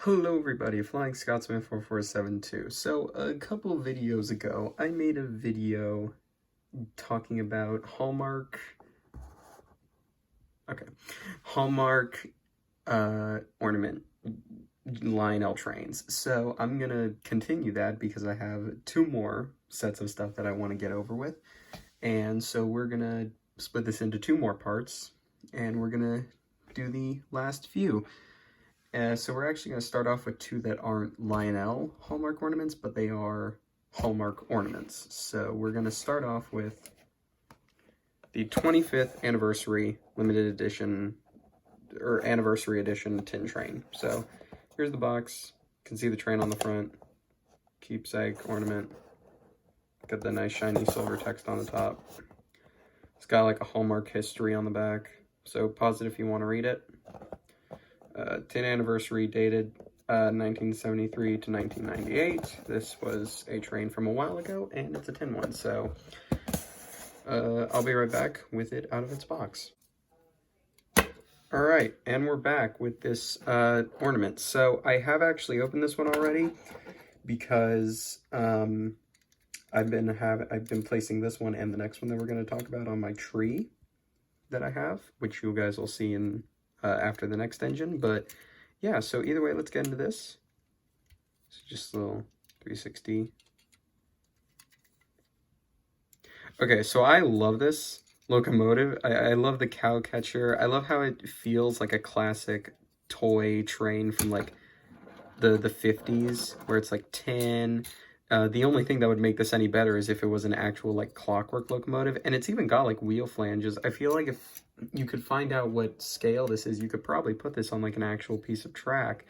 Hello everybody, Flying Scotsman 4472. So a couple videos ago, I made a video talking about Hallmark ornament Lionel trains. So I'm gonna continue that because I have two more sets of stuff that I want to get over with. And so we're gonna split this into two more parts, and we're gonna do the last few. So we're actually going to start off with two that aren't Lionel Hallmark ornaments, but they are Hallmark ornaments. So we're going to start off with the 25th anniversary limited edition, or anniversary edition tin train. So here's the box. You can see the train on the front. Keepsake ornament. Got the nice shiny silver text on the top. It's got like a Hallmark history on the back. So pause it if you want to read it. Tin anniversary dated 1973 to 1998. This was a train from a while ago, and it's a tin one, so I'll be right back with it out of its box. Alright, and we're back with this ornament. So I have actually opened this one already because I've been placing this one and the next one that we're going to talk about on my tree that I have, which you guys will see in after the next engine. But yeah, so either way, let's get into this. It's just a little 360. Okay, so I love this locomotive. I love the cow catcher. I love how it feels like a classic toy train from like the 50s, where it's like tin. The only thing that would make this any better is if it was an actual like clockwork locomotive, and it's even got like wheel flanges. I feel like if you could find out what scale this is, you could probably put this on like an actual piece of track,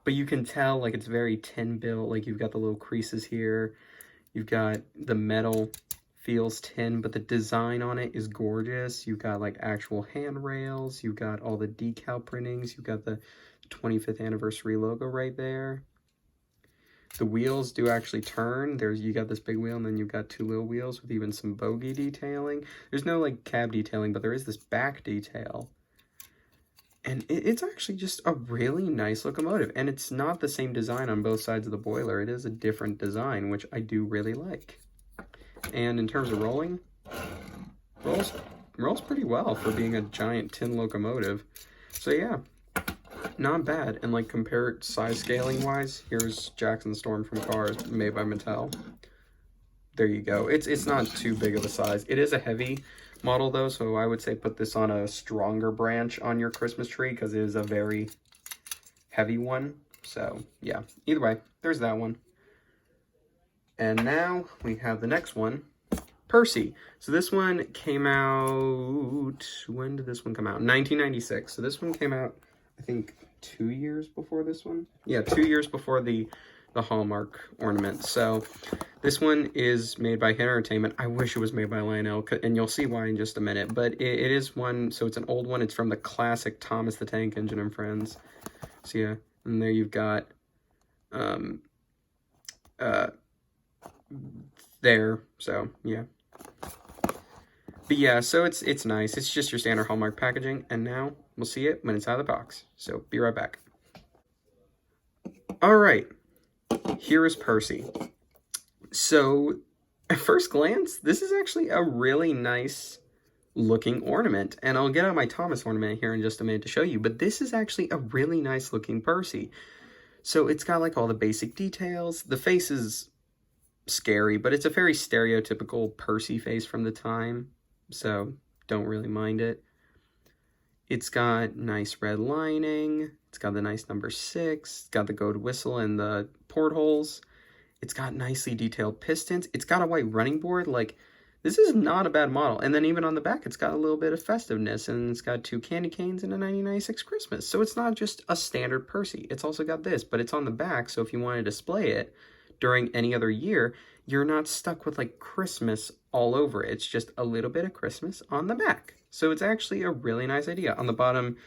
but you can tell like it's very tin built. Like you've got the little creases here, you've got the metal feels tin, but the design on it is gorgeous. You've got like actual handrails, you've got all the decal printings, you've got the 25th anniversary logo right there. The wheels do actually turn. You got this big wheel, and then you've got two little wheels with even some bogie detailing. There's no like cab detailing, but there is this back detail. And it's actually just a really nice locomotive. And it's not the same design on both sides of the boiler. It is a different design, which I do really like. And in terms of rolling, rolls pretty well for being a giant tin locomotive. So yeah. Not bad. And like compare it size scaling wise, here's Jackson Storm from Cars, made by Mattel. There you go. It's not too big of a size. It is a heavy model though, so I would say put this on a stronger branch on your Christmas tree because it is a very heavy one. So yeah, either way, there's that one. And now we have the next one, Percy. So this one came out, when did this one come out? 1996. So this one came out, I think 2 years before this one. Yeah, 2 years before the Hallmark ornament. So this one is made by Hit Entertainment. I wish it was made by Lionel, and you'll see why in just a minute. But it is one, so it's an old one. It's from the classic Thomas the Tank Engine and Friends. So yeah, and there you've got there. So yeah. But yeah, so it's nice. It's just your standard Hallmark packaging, and now we'll see it when it's out of the box. So be right back. All right, here is Percy. So at first glance, this is actually a really nice looking ornament, and I'll get out my Thomas ornament here in just a minute to show you, but this is actually a really nice looking Percy. So it's got like all the basic details. The face is scary, but it's a very stereotypical Percy face from the time, so don't really mind it. It's got nice red lining. It's got the nice number 6. It's got the gold whistle and the portholes. It's got nicely detailed pistons. It's got a white running board. Like, this is not a bad model. And then even on the back, it's got a little bit of festiveness, and it's got 2 candy canes and a 1996 Christmas. So it's not just a standard Percy. It's also got this, but it's on the back, so if you want to display it during any other year, you're not stuck with like Christmas all over it. It's just a little bit of Christmas on the back. So it's actually a really nice idea. On the bottom,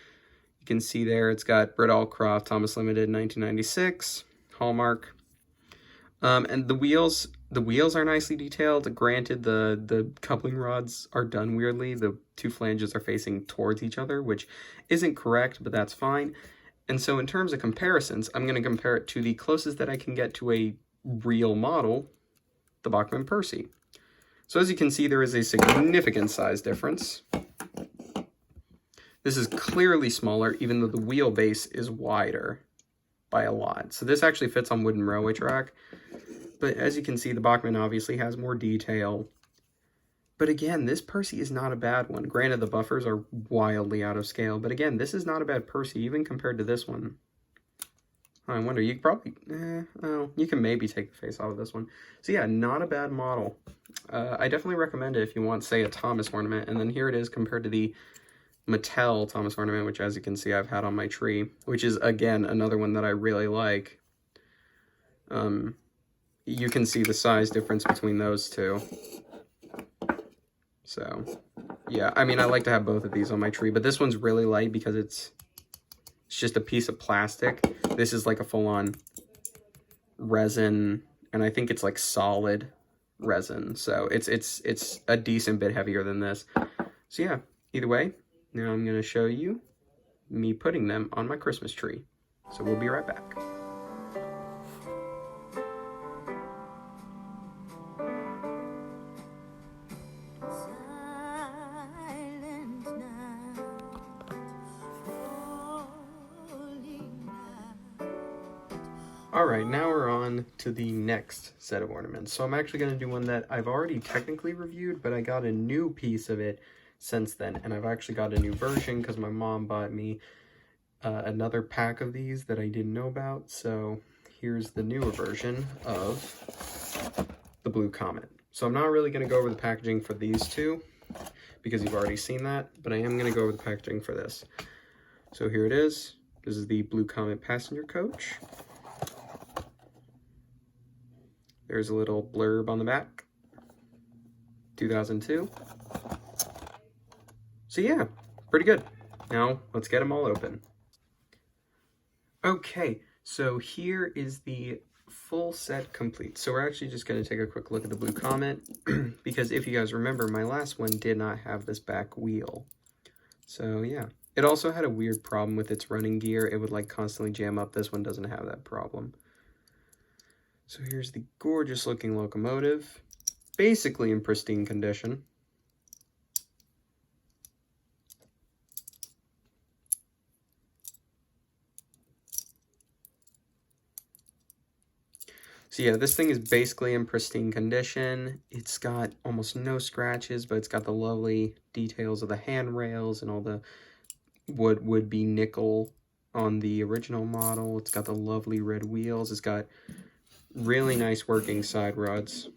you can see there, it's got Britt Allcroft, Thomas Limited, 1996, Hallmark. And the wheels are nicely detailed. Granted, the coupling rods are done weirdly. The two flanges are facing towards each other, which isn't correct, but that's fine. And so in terms of comparisons, I'm going to compare it to the closest that I can get to a real model, the Bachmann Percy. So as you can see, there is a significant size difference. This is clearly smaller, even though the wheelbase is wider by a lot. So this actually fits on wooden railway track. But as you can see, the Bachmann obviously has more detail. But again, this Percy is not a bad one. Granted, the buffers are wildly out of scale. But again, this is not a bad Percy, even compared to this one. I wonder, you could probably, well, you can maybe take the face off of this one. So yeah, not a bad model. I definitely recommend it if you want, say, a Thomas ornament. And then here it is compared to the Mattel Thomas ornament, which, as you can see, I've had on my tree, which is, again, another one that I really like. You can see the size difference between those two. So, yeah, I mean, I like to have both of these on my tree, but this one's really light because it's just a piece of plastic. This is like a full-on resin, and I think it's like solid resin, so it's a decent bit heavier than this. So yeah, either way, now I'm going to show you me putting them on my Christmas tree. So we'll be right back. Alright, now we're on to the next set of ornaments. So I'm actually going to do one that I've already technically reviewed, but I got a new piece of it since then. And I've actually got a new version because my mom bought me another pack of these that I didn't know about. So here's the newer version of the Blue Comet. So I'm not really going to go over the packaging for these two because you've already seen that, but I am going to go over the packaging for this. So here it is. This is the Blue Comet passenger coach. There's a little blurb on the back, 2002. So yeah, pretty good. Now, let's get them all open. Okay, so here is the full set complete. So we're actually just going to take a quick look at the Blue Comet, because if you guys remember, my last one did not have this back wheel. So yeah, it also had a weird problem with its running gear. It would like constantly jam up. This one doesn't have that problem. So here's the gorgeous looking locomotive, basically in pristine condition. So yeah, this thing is basically in pristine condition. It's got almost no scratches, but it's got the lovely details of the handrails and all the what would be nickel on the original model. It's got the lovely red wheels. It's got really nice working side rods.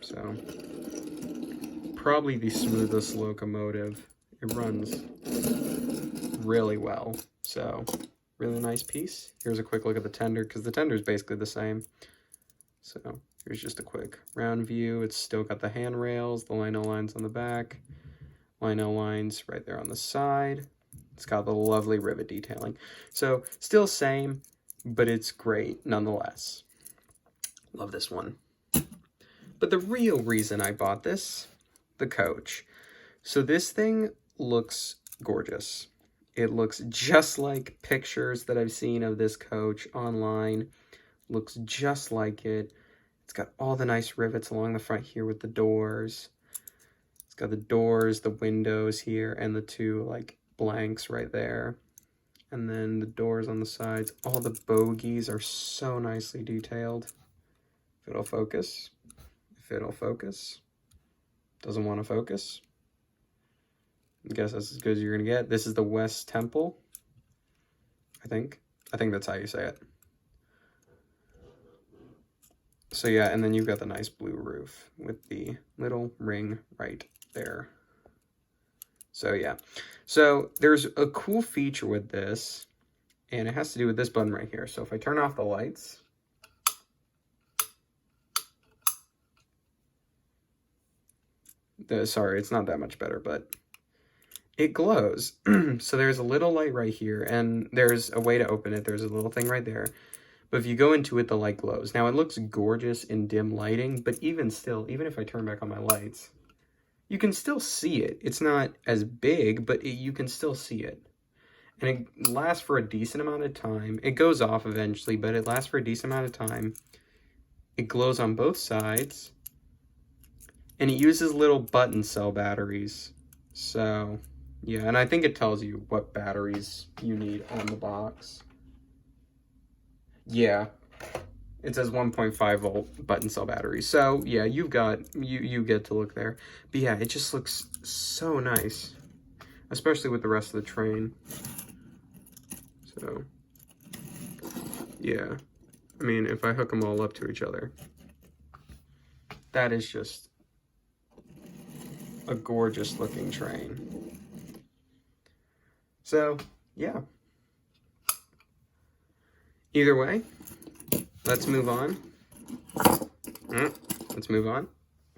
So probably the smoothest locomotive. It runs really well. So really nice piece. Here's a quick look at the tender, because the tender is basically the same. So here's just a quick round view. It's still got the handrails, the Lionel lines on the back, Lionel lines right there on the side. It's got the lovely rivet detailing. So still same, but it's great nonetheless. Love this one. But the real reason I bought this, the coach. So this thing looks gorgeous. It looks just like pictures that I've seen of this coach online. Looks just like it. It's got all the nice rivets along the front here with the doors. It's got the doors, the windows here, and the two like blanks right there. And then the doors on the sides. All the bogies are so nicely detailed. If it'll focus. If it'll focus. Doesn't want to focus. I guess that's as good as you're going to get. This is the West Temple. I think that's how you say it. So yeah, and then you've got the nice blue roof with the little ring right there. So yeah. So there's a cool feature with this, and it has to do with this button right here. So if I turn off the lights, sorry, it's not that much better, but it glows. So there's a little light right here, and there's a way to open it. There's a little thing right there. But if you go into it, the light glows. Now, it looks gorgeous in dim lighting, but even still, even if I turn back on my lights, you can still see it. It's not as big, but you can still see it. And it lasts for a decent amount of time. It goes off eventually, but it lasts for a decent amount of time. It glows on both sides. And it uses little button cell batteries. So, yeah, and I think it tells you what batteries you need on the box. Yeah, it says 1.5 volt button cell battery. So, yeah, you get to look there. But yeah, it just looks so nice, especially with the rest of the train. So, yeah, I mean, if I hook them all up to each other, that is just a gorgeous looking train. So, yeah. Either way, let's move on. Let's move on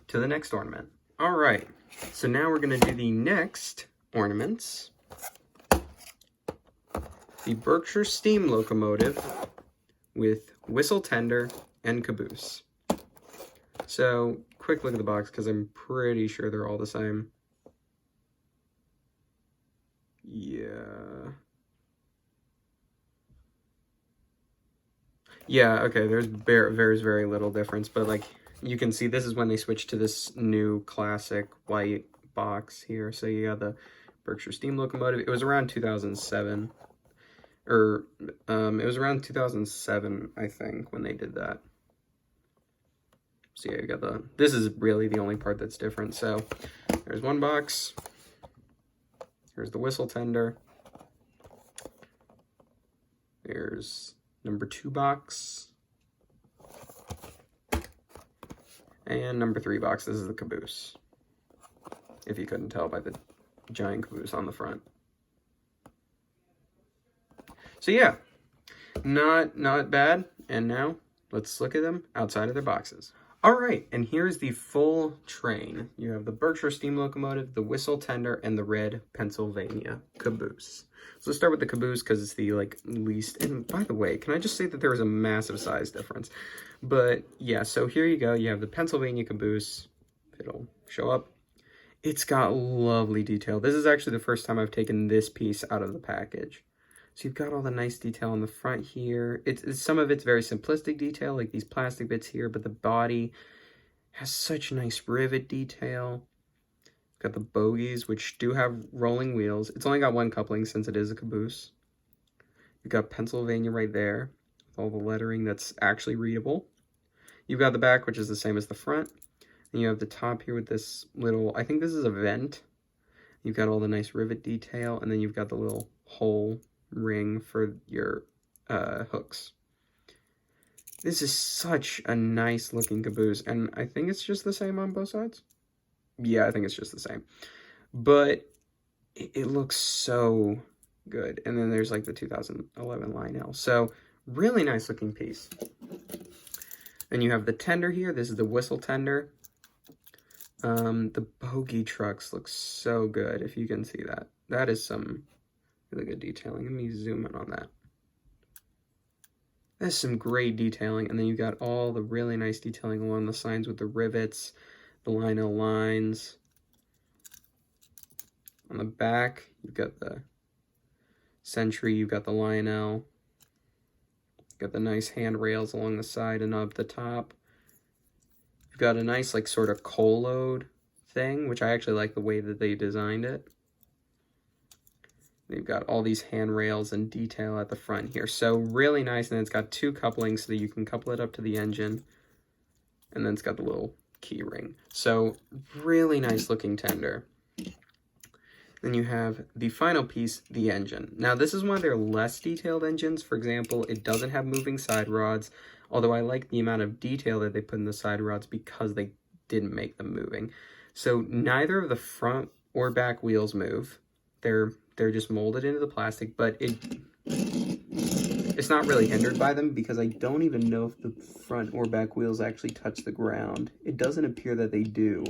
to the next ornament. All right, so now we're going to do the next ornaments. The Berkshire steam locomotive with whistle tender and caboose. So, quick look at the box because I'm pretty sure they're all the same. Yeah, okay, there's very little difference, but like you can see this is when they switched to this new classic white box here. So you got the Berkshire steam locomotive. It was around 2007, or it was around 2007, I think, when they did that. So yeah, you got this is really the only part that's different. So there's one box. Here's the whistle tender. There's number 2 box. And number 3 box, this is the caboose. If you couldn't tell by the giant caboose on the front. So yeah, not bad. And now let's look at them outside of their boxes. All right, and here's the full train. You have the Berkshire steam locomotive, the whistle tender, and the red Pennsylvania caboose. So let's start with the caboose because it's the least. And by the way, can I just say that there is a massive size difference? But yeah, so here you go. You have the Pennsylvania caboose. It'll show up. It's got lovely detail. This is actually the first time I've taken this piece out of the package. So you've got all the nice detail on the front here. Some of it's very simplistic detail, like these plastic bits here, but the body has such nice rivet detail. Got the bogies, which do have rolling wheels. It's only got one coupling since it is a caboose. You've got Pennsylvania right there with all the lettering that's actually readable. You've got the back, which is the same as the front. And you have the top here with this little, I think this is a vent. You've got all the nice rivet detail, and then you've got the little hole ring for your hooks. This is such a nice looking caboose, and I think it's just the same on both sides. Yeah, I think it's just the same, but it looks so good. And then there's like the 2011 Lionel, so really nice looking piece. Then you have the tender here. This is the whistle tender. The bogie trucks look so good, if you can see that. That is some really good detailing. Let me zoom in on that. That's some great detailing. And then you got all the really nice detailing along the signs with the rivets, the Lionel lines. On the back, you've got the Century, you've got the Lionel. You've got the nice handrails along the side and up the top. You've got a nice, like, sort of coal load thing, which I actually like the way that they designed it. They've got all these handrails and detail at the front here. So really nice. And then it's got 2 couplings so that you can couple it up to the engine. And then it's got the little key ring. So really nice looking tender. Then you have the final piece, the engine. Now this is one of their less detailed engines. For example, it doesn't have moving side rods. Although I like the amount of detail that they put in the side rods because they didn't make them moving. So neither of the front or back wheels move. They're just molded into the plastic, but it's not really hindered by them because I don't even know if the front or back wheels actually touch the ground. It doesn't appear that they do.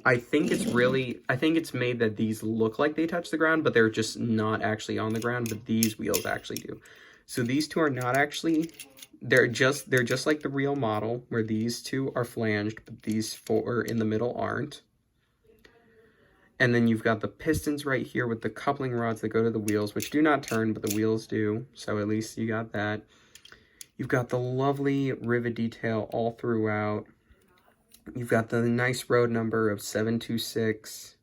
I think it's made that these look like they touch the ground, but they're just not actually on the ground, but these wheels actually do. So these two are not actually, they're just like the real model where these two are flanged, but these 4 in the middle aren't. And then you've got the pistons right here with the coupling rods that go to the wheels, which do not turn, but the wheels do. So at least you got that. You've got the lovely rivet detail all throughout. You've got the nice road number of 726.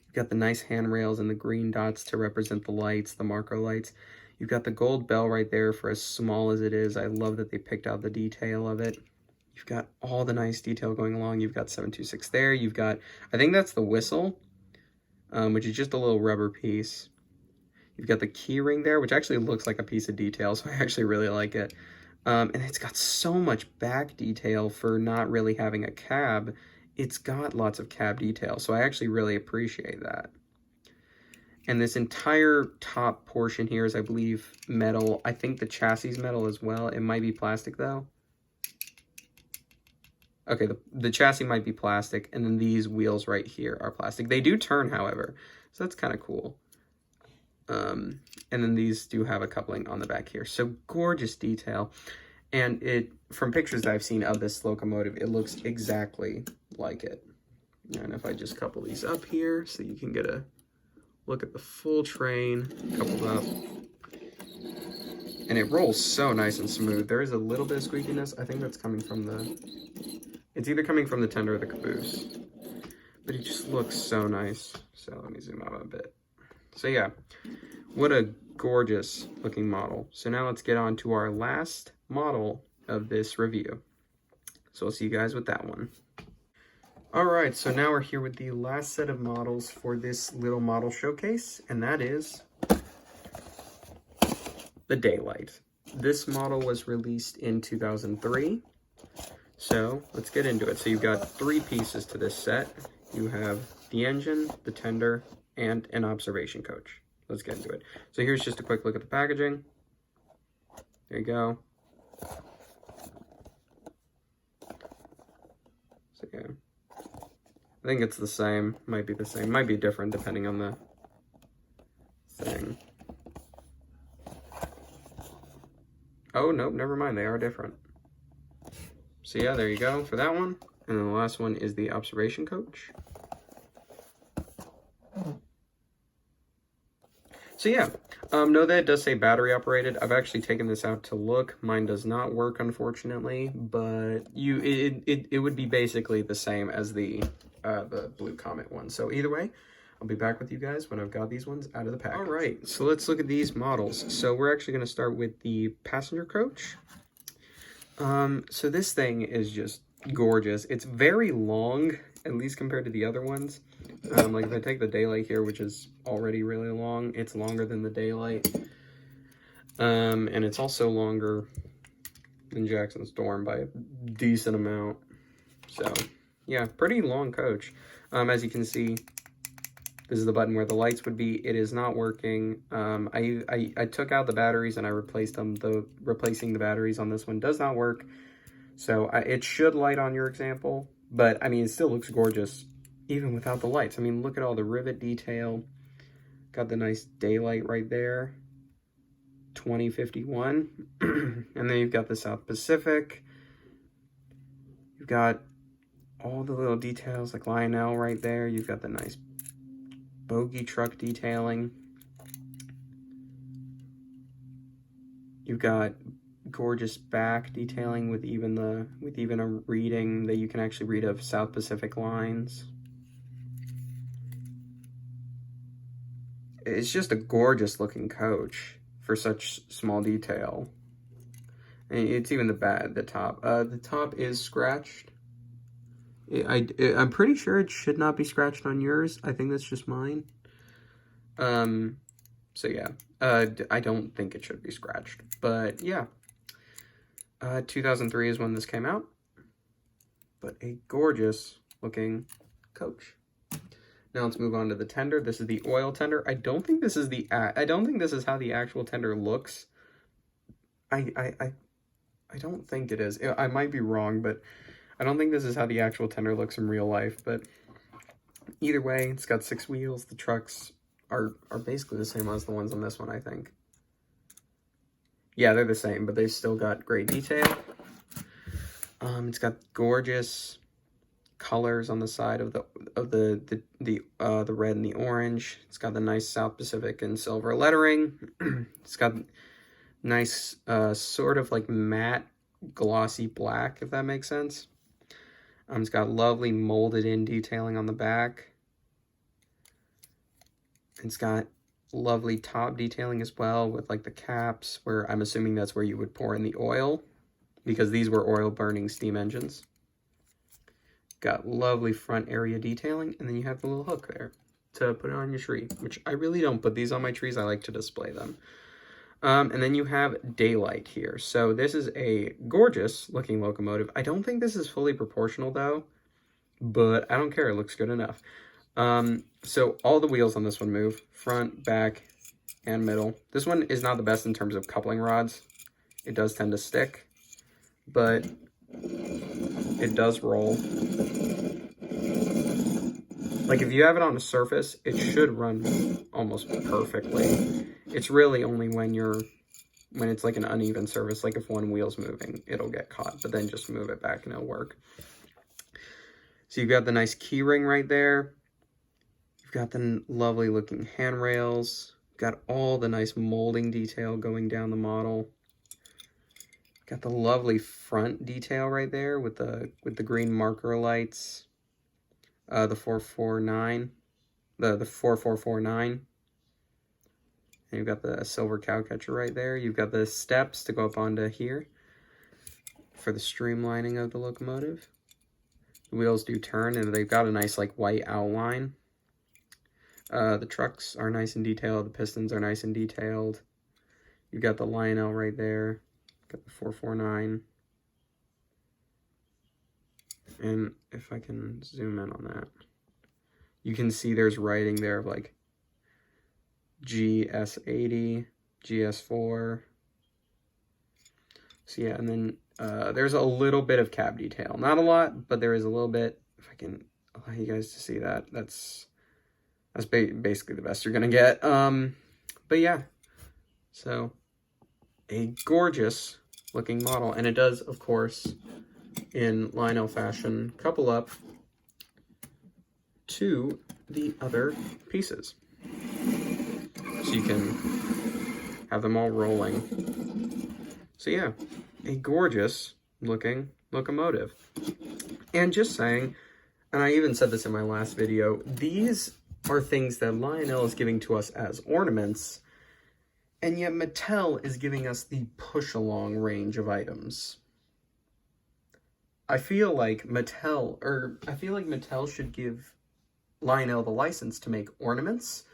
You've got the nice handrails and the green dots to represent the lights, the Marco lights. You've got the gold bell right there for as small as it is. I love that they picked out the detail of it. You've got all the nice detail going along. You've got 726 there. You've got, I think that's the whistle, which is just a little rubber piece. You've got the key ring there, which actually looks like a piece of detail, so I actually really like it. And it's got so much back detail for not really having a cab. It's got lots of cab detail, so I actually really appreciate that. And this entire top portion here is, I believe, metal. I think the chassis is metal as well. It might be plastic, though. Okay, the chassis might be plastic, and then these wheels right here are plastic. They do turn, however, so that's kind of cool. And then these do have a coupling on the back here. So gorgeous detail. And it, from pictures that I've seen of this locomotive, it looks exactly like it. And if I just couple these up here so you can get a look at the full train coupled up. And it rolls so nice and smooth. There is a little bit of squeakiness. I think that's coming from it's either coming from the tender or the caboose. But it just looks so nice. So let me zoom out a bit. So yeah, what a gorgeous looking model. So now let's get on to our last model of this review. So I'll see you guys with that one. All right, so now we're here with the last set of models for this little model showcase, and that is the Daylight. This model was released in 2003. So let's get into it. So you've got 3 pieces to this set. You have the engine, the tender, and an observation coach. Let's get into it. So here's just a quick look at the packaging. There you go. So yeah, I think it's the same. Might be the same. Might be different depending on the thing. Oh, nope, never mind. They are different. So yeah, there you go for that one. And then the last one is the observation coach. So yeah, know that it does say battery operated. I've actually taken this out to look. Mine does not work, unfortunately, but it would be basically the same as the Blue Comet one. So either way, I'll be back with you guys when I've got these ones out of the package. All right, so let's look at these models. So we're actually going to start with the passenger coach. So this thing is just gorgeous. It's very long, at least compared to the other ones. Like if I take the Daylight here, which is already really long, it's longer than the Daylight. And it's also longer than Jackson Storm by a decent amount. So yeah, pretty long coach. As you can see, this is the button where the lights would be. It is not working. I took out the batteries and I replaced them. Replacing the batteries on this one does not work. So it should light on your example, but I mean, it still looks gorgeous even without the lights. I mean, look at all the rivet detail. Got the nice Daylight right there. 2051. And then you've got the South Pacific. You've got all the little details like Lionel right there. You've got the nice bogie truck detailing. You've got gorgeous back detailing with even a reading that you can actually read of South Pacific lines. It's just a gorgeous looking coach for such small detail. And it's even the top. The top is scratched. I'm pretty sure it should not be scratched on yours. I think that's just mine. So yeah, I don't think it should be scratched, but yeah. 2003 is when this came out, but a gorgeous looking coach. Now let's move on to the tender. This is the oil tender. I don't think this is how the actual tender looks. I don't think it is. I might be wrong, but I don't think this is how the actual tender looks in real life. But either way, it's got 6 wheels. The trucks are basically the same as the ones on this one, I think. Yeah, they're the same, but they've still got great detail. It's got gorgeous colors on the side of the red and the orange. It's got the nice South Pacific and silver lettering. It's got nice sort of like matte glossy black, if that makes sense. It's got lovely molded in detailing on the back. It's got lovely top detailing as well with like the caps, where I'm assuming that's where you would pour in the oil, because these were oil burning steam engines. Got lovely front area detailing, and then you have the little hook there to put it on your tree, which I really don't put these on my trees. I like to display them. And then you have daylight here. So this is a gorgeous looking locomotive. I don't think this is fully proportional though, but I don't care. It looks good enough. So all the wheels on this one move, front, back, and middle. This one is not the best in terms of coupling rods. It does tend to stick, but it does roll. Like if you have it on a surface, it should run almost perfectly. It's really only when it's like an uneven surface, like if one wheel's moving, it'll get caught, but then just move it back and it'll work. So you've got the nice key ring right there. You've got the lovely looking handrails. Got all the nice molding detail going down the model. Got the lovely front detail right there with the green marker lights. The 449, the 4449. And you've got the silver cow catcher right there. You've got the steps to go up onto here for the streamlining of the locomotive. The wheels do turn, and they've got a nice like white outline. The trucks are nice and detailed. The pistons are nice and detailed. You've got the Lionel right there. Got the 449. And if I can zoom in on that, you can see there's writing there of like GS80, GS4. So yeah, and then there's a little bit of cab detail. Not a lot, but there is a little bit. If I can allow you guys to see that, that's basically the best you're gonna get. But yeah, so a gorgeous looking model, and it does, of course, in Lionel fashion, couple up to the other pieces. So you can have them all rolling. So yeah, a gorgeous looking locomotive. And just saying, and I even said this in my last video, these are things that Lionel is giving to us as ornaments, and yet Mattel is giving us the push-along range of items. I feel like Mattel should give Lionel the license to make ornaments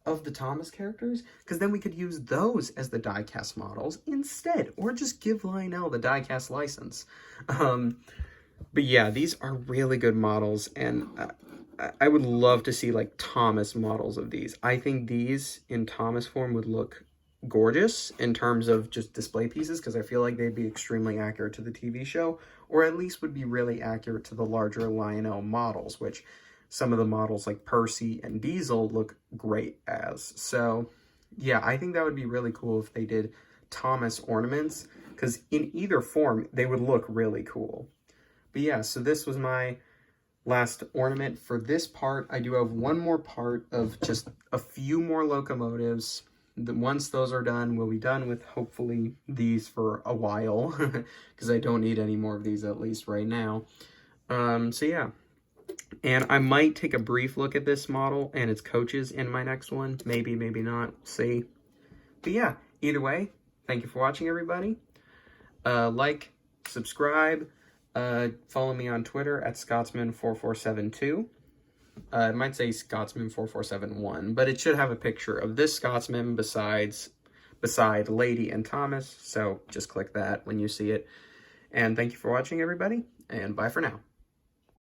of the Thomas characters, because then we could use those as the die-cast models instead, or just give Lionel the die-cast license. But yeah, these are really good models, and I would love to see like Thomas models of these. I think these in Thomas form would look gorgeous in terms of just display pieces, because I feel like they'd be extremely accurate to the TV show, or at least would be really accurate to the larger Lionel models, which some of the models like Percy and Diesel look great as. So yeah, I think that would be really cool if they did Thomas ornaments, because in either form they would look really cool. But yeah, so this was my last ornament for this part. I do have one more part of just a few more locomotives. Once those are done, we'll be done with hopefully these for a while, because I don't need any more of these, at least right now. So yeah, and I might take a brief look at this model and its coaches in my next one. Maybe, maybe not, see. But yeah, either way, thank you for watching, everybody. Like, subscribe, follow me on Twitter at Scotsman4472. It might say Scotsman4471, but it should have a picture of this Scotsman beside Lady and Thomas, so just click that when you see it. And thank you for watching, everybody, and bye for now.